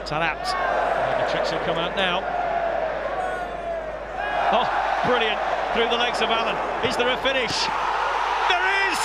Taarabt. The tricks will come out now. Oh, brilliant. Through the legs of Allen. Is there a finish? There is!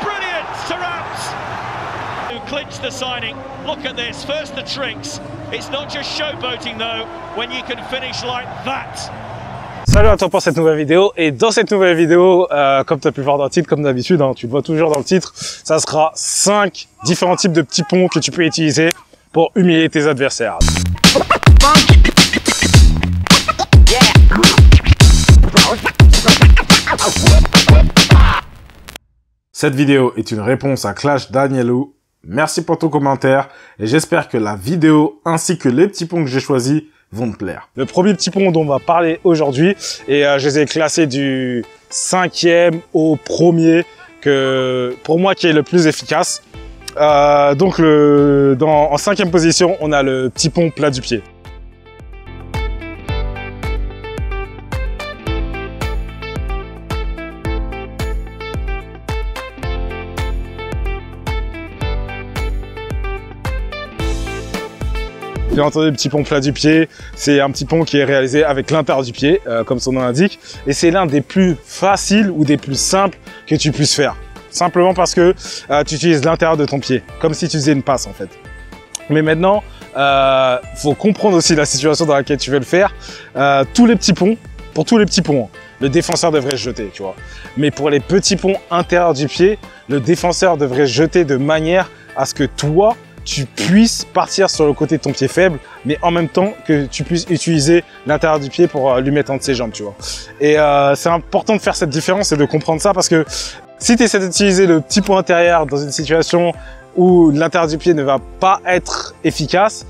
Brilliant, Taarabt! Who clinched the signing. Look at this, first the tricks. It's not just showboating though, when you can finish like that. Salut à toi pour cette nouvelle vidéo, et dans cette nouvelle vidéo, comme tu as pu le voir dans le titre, comme d'habitude, hein, tu le vois toujours dans le titre, ça sera 5 différents types de petits ponts que tu peux utiliser pour humilier tes adversaires. Cette vidéo est une réponse à Clash Danielou. Merci pour ton commentaire et j'espère que la vidéo ainsi que les petits ponts que j'ai choisis vont te plaire. Le premier petit pont dont on va parler aujourd'hui, et je les ai classés du 5e au premier, que pour moi qui est le plus efficace. Donc en 5e position, on a le petit pont plat du pied. Bien entendu, le petit pont plat du pied, c'est un petit pont qui est réalisé avec l'intérieur du pied, comme son nom l'indique, et c'est l'un des plus faciles ou des plus simples que tu puisses faire. Simplement parce que tu utilises l'intérieur de ton pied, comme si tu faisais une passe en fait. Mais maintenant, faut comprendre aussi la situation dans laquelle tu veux le faire. Tous les petits ponts, pour tous les petits ponts, le défenseur devrait se jeter, tu vois. Mais pour les petits ponts intérieurs du pied, le défenseur devrait se jeter de manière à ce que toi, tu puisses partir sur le côté de ton pied faible, mais en même temps que tu puisses utiliser l'intérieur du pied pour lui mettre entre ses jambes, tu vois. Et c'est important de faire cette différence et de comprendre ça, parce que si tu essaies d'utiliser le petit point intérieur dans une situation où l'intérieur du pied ne va pas être efficace,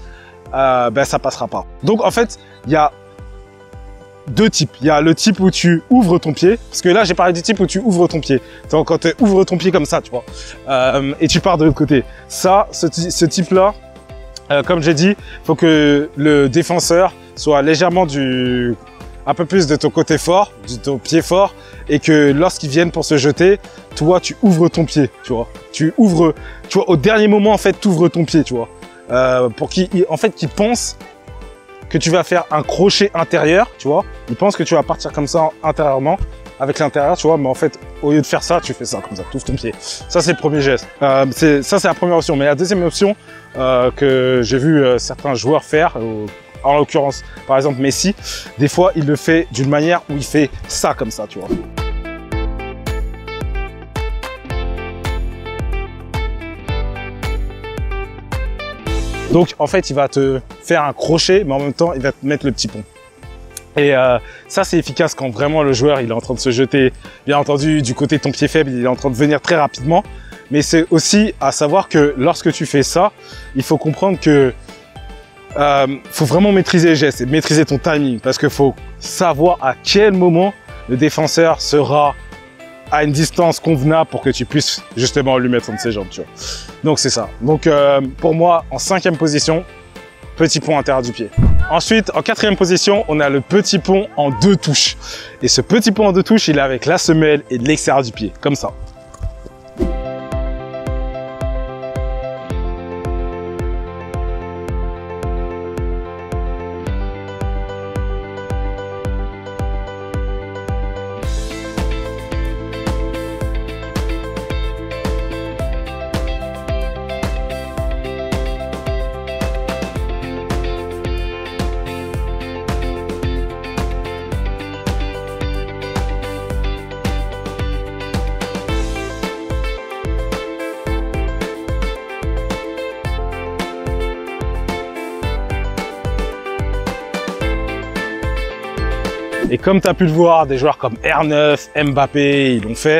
ben ça passera pas. Donc en fait, il y a deux types. Il y a le type où tu ouvres ton pied, parce que là j'ai parlé du type où tu ouvres ton pied. Donc quand tu ouvres ton pied comme ça, tu vois, et tu pars de l'autre côté. Ça, ce type-là, comme j'ai dit, il faut que le défenseur soit légèrement un peu plus de ton côté fort, de ton pied fort, et que lorsqu'ils viennent pour se jeter, toi tu ouvres ton pied, tu vois. Tu vois, au dernier moment en fait, tu ouvres ton pied, tu vois, pour qu'ils pensent que tu vas faire un crochet intérieur, tu vois. Ils pensent que tu vas partir comme ça intérieurement, avec l'intérieur, tu vois, mais en fait, au lieu de faire ça, tu fais ça, comme ça, tu ouvres ton pied. Ça, c'est le premier geste. Ça, c'est la première option. Mais la deuxième option que j'ai vu certains joueurs faire, en l'occurrence, par exemple, Messi, des fois, il le fait d'une manière où il fait ça, comme ça, tu vois. Donc, en fait, il va te faire un crochet, mais en même temps, il va te mettre le petit pont. Et ça, c'est efficace quand vraiment le joueur, il est en train de se jeter, bien entendu, du côté de ton pied faible, il est en train de venir très rapidement. Mais c'est aussi à savoir que lorsque tu fais ça, il faut comprendre que faut vraiment maîtriser les gestes et maîtriser ton timing, parce qu'il faut savoir à quel moment le défenseur sera à une distance convenable pour que tu puisses justement lui mettre entre ses jambes, tu vois. Donc c'est ça. Donc pour moi, en 5e position, petit pont intérieur du pied. Ensuite, en 4e position, on a le petit pont en 2 touches. Et ce petit pont en 2 touches, il est avec la semelle et de l'extérieur du pied, comme ça. Et comme tu as pu le voir, des joueurs comme R9, Mbappé, ils l'ont fait.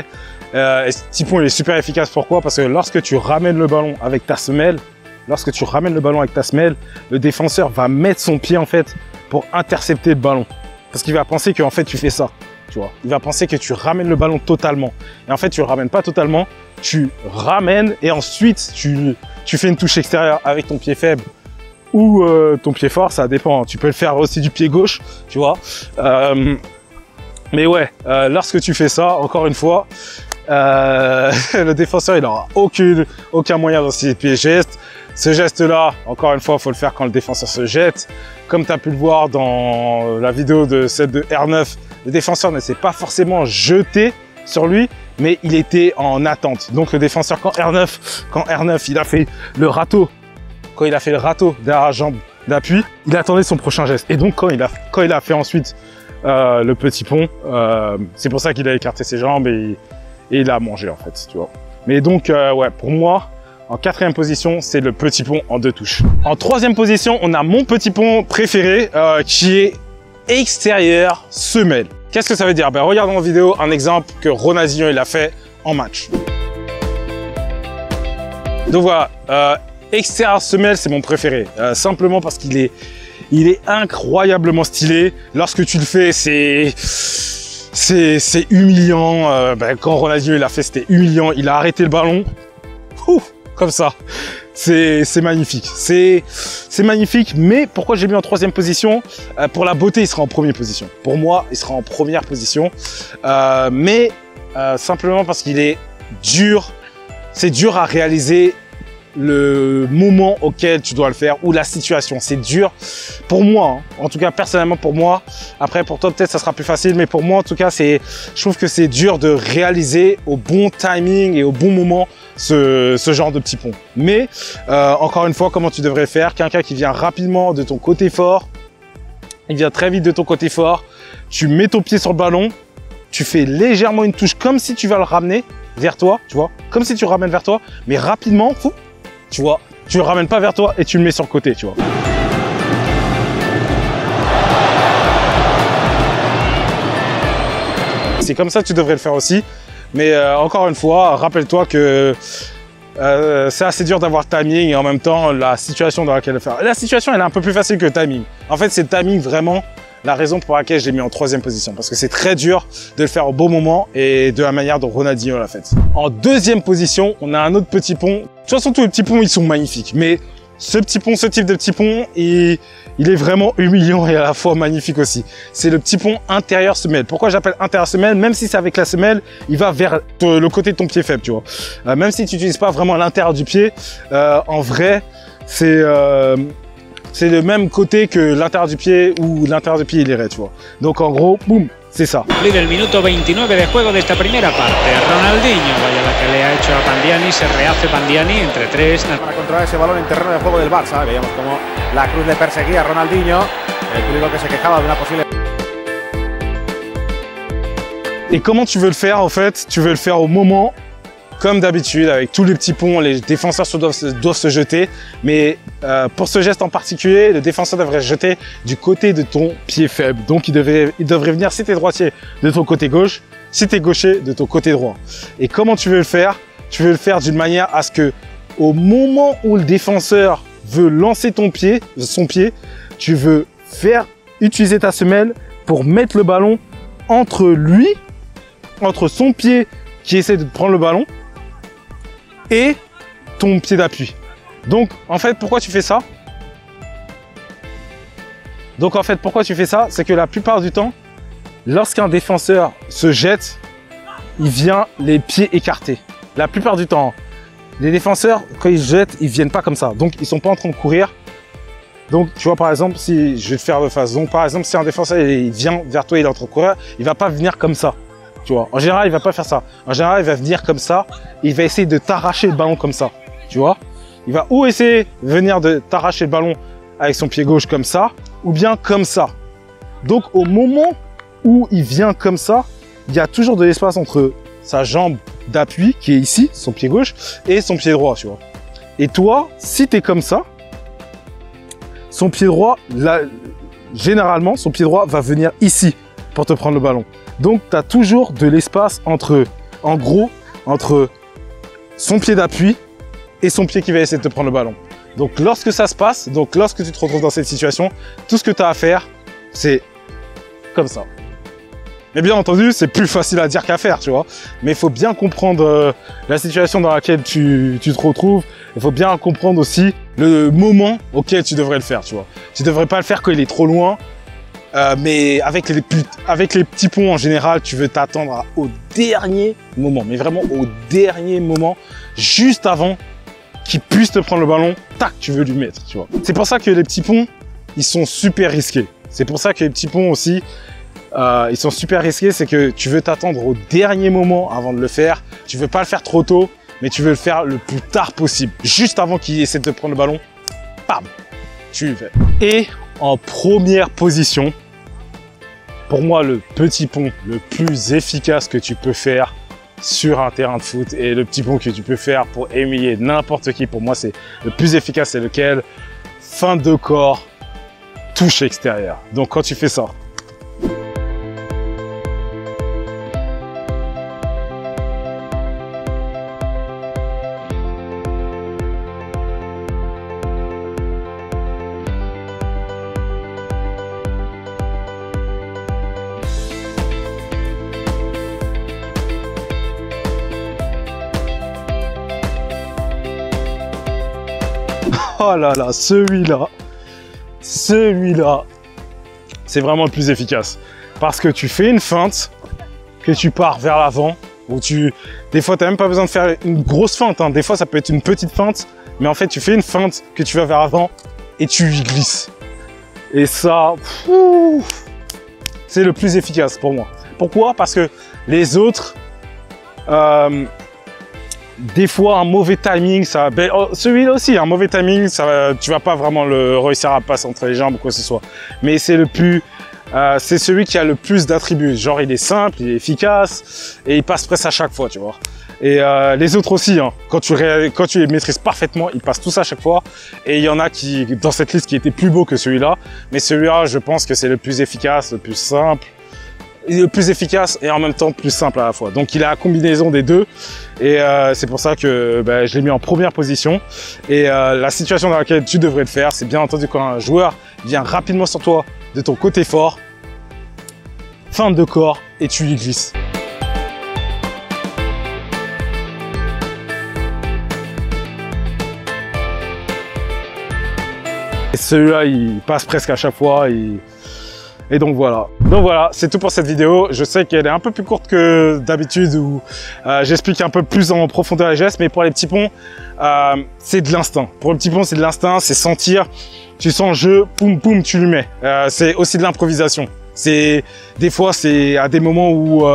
Et ce petit pont, il est super efficace. Pourquoi? Parce que lorsque tu ramènes le ballon avec ta semelle, le défenseur va mettre son pied en fait pour intercepter le ballon. Parce qu'il va penser que en fait tu fais ça, tu vois. Il va penser que tu ramènes le ballon totalement. Et en fait, tu le ramènes pas totalement, tu ramènes et ensuite tu fais une touche extérieure avec ton pied faible ou ton pied fort, ça dépend. Tu peux le faire aussi du pied gauche, tu vois. Mais ouais, lorsque tu fais ça, encore une fois, le défenseur, il n'aura aucun moyen d'anticiper le geste. Ce geste-là, encore une fois, il faut le faire quand le défenseur se jette. Comme tu as pu le voir dans la vidéo de celle de R9, le défenseur ne s'est pas forcément jeté sur lui, mais il était en attente. Donc le défenseur, quand R9 il a fait le râteau, quand il a fait le râteau derrière la jambe d'appui, il attendait son prochain geste. Et donc quand il a fait ensuite le petit pont, c'est pour ça qu'il a écarté ses jambes et il a mangé en fait, tu vois. Mais donc ouais, pour moi, en 4e position, c'est le petit pont en 2 touches. En 3e position, on a mon petit pont préféré qui est extérieur semelle. Qu'est-ce que ça veut dire? Ben, regardons en vidéo un exemple que Ronaldinho il a fait en match. Donc voilà, extérieur semelle, c'est mon préféré. Simplement parce qu'il est incroyablement stylé. Lorsque tu le fais, c'est humiliant. Ben, quand Ronaldinho il a fait, c'était humiliant. Il a arrêté le ballon. Ouf, comme ça. C'est magnifique. C'est magnifique. Mais pourquoi j'ai mis en 3e position? Pour la beauté, il sera en 1re position. Pour moi, il sera en 1re position. Simplement parce qu'il est dur. C'est dur à réaliser le moment auquel tu dois le faire ou la situation. C'est dur pour moi, hein. En tout cas personnellement pour moi. Après pour toi peut-être ça sera plus facile, mais pour moi en tout cas je trouve que c'est dur de réaliser au bon timing et au bon moment ce genre de petit pont. Mais encore une fois, comment tu devrais faire? Quelqu'un qui vient rapidement de ton côté fort, il vient très vite de ton côté fort, tu mets ton pied sur le ballon, tu fais légèrement une touche comme si tu vas le ramener vers toi, tu vois, comme si tu le ramènes vers toi, mais rapidement, fou, tu vois, tu le ramènes pas vers toi et tu le mets sur le côté, tu vois. C'est comme ça que tu devrais le faire aussi. Mais encore une fois, rappelle-toi que c'est assez dur d'avoir le timing et en même temps la situation dans laquelle le faire. La situation elle est un peu plus facile que le timing. En fait, c'est le timing vraiment la raison pour laquelle je l'ai mis en 3e position. Parce que c'est très dur de le faire au bon moment et de la manière dont Ronaldinho l'a fait. En 2e position, on a un autre petit pont. De toute façon, tous les petits ponts, ils sont magnifiques. Mais ce type de petit pont, il est vraiment humiliant et à la fois magnifique aussi. C'est le petit pont intérieur semelle. Pourquoi j'appelle intérieur semelle? Même si c'est avec la semelle, il va vers le côté de ton pied faible, tu vois. Même si tu n'utilises pas vraiment l'intérieur du pied, en vrai, c'est le même côté que l'intérieur du pied où l'intérieur du pied il irait, tu vois. Donc en gros, boum, c'est ça. Del minuto 29 de juego de esta primera parte. Ronaldinho, vaya la que le ha hecho a Pandiani, se rehace Pandiani entre 3. Para controlar ese balón en terreno de juego del Barça. Veíamos como la Cruz le perseguía a Ronaldinho, el público que se quejaba de una posible... Et comment tu veux le faire en fait? Tu veux le faire au moment, comme d'habitude, avec tous les petits ponts, les défenseurs doivent se jeter. Mais pour ce geste en particulier, le défenseur devrait se jeter du côté de ton pied faible. Donc il devrait venir, si tu es droitier, de ton côté gauche, si tu es gaucher, de ton côté droit. Et comment tu veux le faire? Tu veux le faire d'une manière à ce que, au moment où le défenseur veut lancer son pied, tu veux utiliser ta semelle pour mettre le ballon entre son pied qui essaie de prendre le ballon, et ton pied d'appui. Donc, en fait, pourquoi tu fais ça? C'est que la plupart du temps, lorsqu'un défenseur se jette, il vient les pieds écartés. La plupart du temps, les défenseurs, quand ils se jettent, ils viennent pas comme ça. Donc, ils sont pas en train de courir. Donc, tu vois, par exemple, si je vais te faire de face. Donc, par exemple, si un défenseur il vient vers toi, il est en train de courir, il va pas venir comme ça. Tu vois, en général, il va pas faire ça. En général, il va venir comme ça. Il va essayer de t'arracher le ballon comme ça. Tu vois, il va ou essayer de venir de t'arracher le ballon avec son pied gauche comme ça, ou bien comme ça. Donc, au moment où il vient comme ça, il y a toujours de l'espace entre sa jambe d'appui, qui est ici, son pied gauche, et son pied droit, tu vois. Et toi, si tu es comme ça, son pied droit, là, généralement, son pied droit va venir ici pour te prendre le ballon. Donc, tu as toujours de l'espace entre son pied d'appui et son pied qui va essayer de te prendre le ballon. Donc, lorsque ça se passe, lorsque tu te retrouves dans cette situation, tout ce que tu as à faire, c'est comme ça. Mais bien entendu, c'est plus facile à dire qu'à faire, tu vois. Mais il faut bien comprendre la situation dans laquelle tu te retrouves. Il faut bien comprendre aussi le moment auquel tu devrais le faire, tu vois. Tu ne devrais pas le faire quand il est trop loin. Mais avec les petits ponts en général, tu veux t'attendre au dernier moment, mais vraiment au dernier moment, juste avant qu'il puisse te prendre le ballon, tac, tu veux lui mettre, tu vois. C'est pour ça que les petits ponts, ils sont super risqués. C'est pour ça que les petits ponts aussi, ils sont super risqués, c'est que tu veux t'attendre au dernier moment avant de le faire. Tu veux pas le faire trop tôt, mais tu veux le faire le plus tard possible. Juste avant qu'il essaie de te prendre le ballon, bam, tu le fais. Et en première position, pour moi, le petit pont le plus efficace que tu peux faire sur un terrain de foot et le petit pont que tu peux faire pour humilier n'importe qui, pour moi, c'est le plus efficace, c'est lequel? Fin de corps, touche extérieure. Donc quand tu fais ça, oh là là, celui-là, c'est vraiment le plus efficace. Parce que tu fais une feinte, que tu pars vers l'avant, ou des fois, tu n'as même pas besoin de faire une grosse feinte, hein. Des fois, ça peut être une petite feinte, mais en fait, tu fais une feinte que tu vas vers l'avant et tu y glisses. Et ça, c'est le plus efficace pour moi. Pourquoi? Parce que les autres, des fois, un mauvais timing, celui-là aussi, un mauvais timing, tu vas pas vraiment réussir à passer entre les jambes ou quoi que ce soit. Mais c'est c'est celui qui a le plus d'attributs. Genre, il est simple, il est efficace et il passe presque à chaque fois, tu vois. Et les autres aussi, hein, quand tu les maîtrises parfaitement, ils passent tous à chaque fois. Et il y en a qui, dans cette liste, qui étaient plus beaux que celui-là. Mais celui-là, je pense que c'est le plus efficace, le plus simple. Le plus efficace et en même temps plus simple à la fois. Donc il a la combinaison des deux et c'est pour ça que je l'ai mis en première position. Et la situation dans laquelle tu devrais le faire, c'est bien entendu quand un joueur vient rapidement sur toi de ton côté fort, feinte de corps et tu lui glisses. Et celui-là, il passe presque à chaque fois. Et donc voilà, c'est tout pour cette vidéo. Je sais qu'elle est un peu plus courte que d'habitude où j'explique un peu plus en profondeur les gestes, mais pour les petits ponts, c'est de l'instinct. Pour le petit pont, c'est de l'instinct, c'est sentir, tu sens le jeu, poum poum, tu lui mets. C'est aussi de l'improvisation. Des fois, c'est à des moments où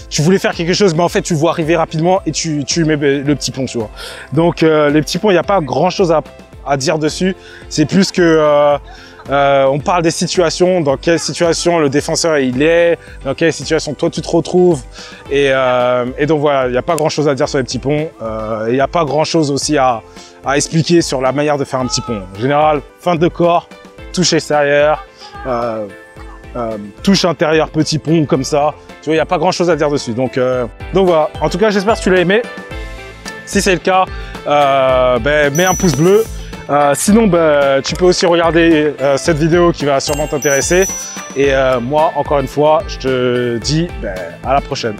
tu voulais faire quelque chose, mais en fait, tu le vois arriver rapidement et tu mets le petit pont, tu vois. Donc les petits ponts, il n'y a pas grand chose à dire dessus. C'est plus que on parle des situations, dans quelle situation le défenseur il est, dans quelle situation toi tu te retrouves. Et donc voilà, il n'y a pas grand chose à dire sur les petits ponts. Il n'y a pas grand chose aussi à expliquer sur la manière de faire un petit pont. En général, feinte de corps, touche extérieure, touche intérieure, petit pont comme ça. Tu vois, il n'y a pas grand chose à dire dessus. Donc voilà, en tout cas j'espère que tu l'as aimé. Si c'est le cas, mets un pouce bleu. Sinon, tu peux aussi regarder cette vidéo qui va sûrement t'intéresser. Et moi, encore une fois, je te dis à la prochaine.